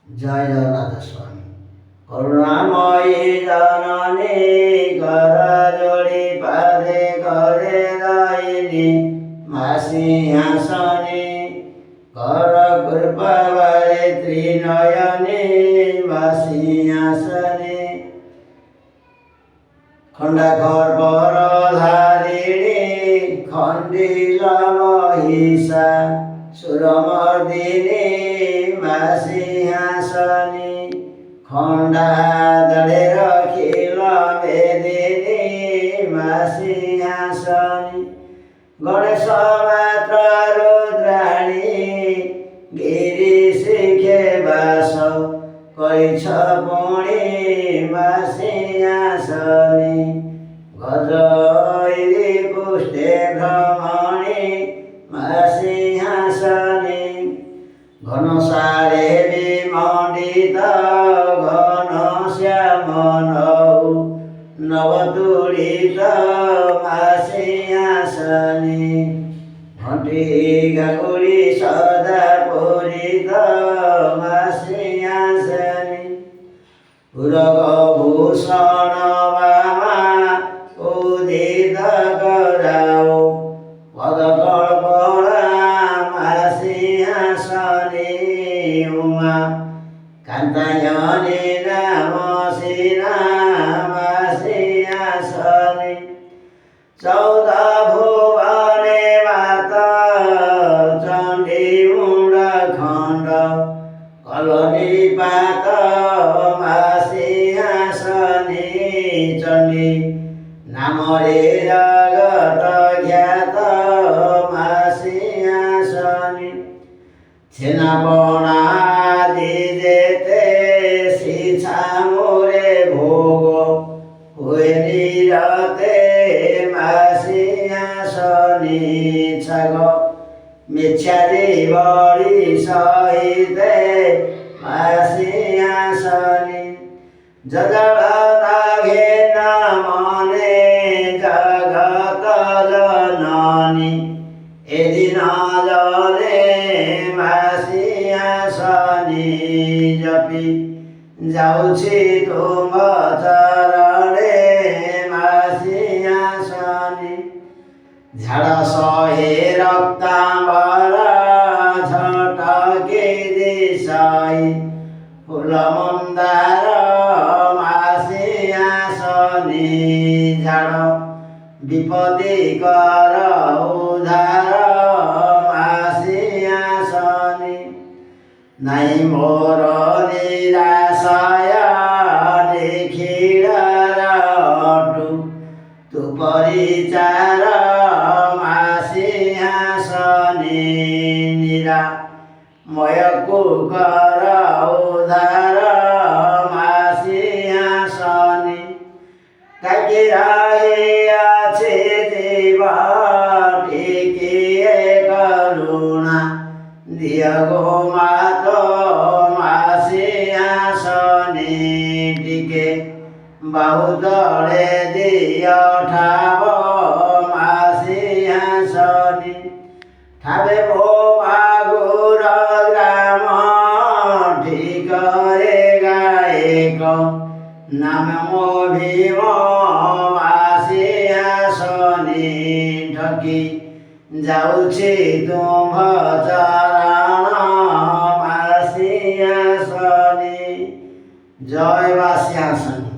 জয় জগন্নাথ স্বামী। করুণাময়ী জননী কর যোড়ি পাদে করে দায়িনী মা সিংহাসনী কর কৃপাবারে ত্রিনয়নী মা সিংহাসনী খণ্ডাখর বরধারিণী খণ্ডিল মহিষা সুরমর্দিনী মা সিংহাসনী খণ্ডা দড়ে রখিল বেদিনী মা সিংহাসনী গণেশ মাত্র রুদ্রাণী গিরি শিখে বাস করিছ পুণী মা সিংহাসনী গজৈরি পুষ্টে ভ্রমণী মা সিংহাসনী ঘনসারে বিমণ্ডিত ঘন শ্যাম নবতুলিত মা সিংহাসনী ঘণ্টি গাগুড়ি সদা পূরিত মা সিংহাসনী পুরভূষণ বামা উদিত করাও পদকল্পনা মা সিংহাসনী উমা কান্তায়নী নমসিনা মা সিংহাসনী চৌদ ভুবনে মাতা চণ্ডী মুণ্ডখণ্ড কলনী পাত মা সিংহাসনী চণ্ডী নামরে জগত খ্যাত মা সিংহাসনী ছেনাপণাদি যেতে শিছামুরে ভোগ হুয়ে নিরতে মা সিংহাসনী ছাগ মিথ্যাদি বড়ি সহিতে মা সিংহাসনী জগল নাঘে মনে জগত জননী এদিন জনে মা সিংহাসনী জপি যাଉଛି তুম চরণে মা সিংহাসনী ঝাড় সহে রক্তাম্বর ঝটকে দিশাই ফুল মন্দার মা সিংহাসনী ঝাড় বিপদে কর উদ্ধার মা সিংহাসনী নাই মোর নিরাশয় নিখিড় তু পরিচার মা সিংহাসনী নিরাময় কর উদ্ধার মা সিংহাসনী তাকে আছে জীব টিকিয়ে করুণা দিয় গো মাত মা সিংহাসনী টিকে বাহু তলে দিয় ঠাব মা সিংহাসনী ঠাবে মো মাগুর গ্রাম ঠিকরে গায়ক নাম মো ভীম মা সিংহাসনী ঢকি যাଉଛି তুম্ভ চରଣ মা সিংহাসনী জয় মা সিংহাসনী।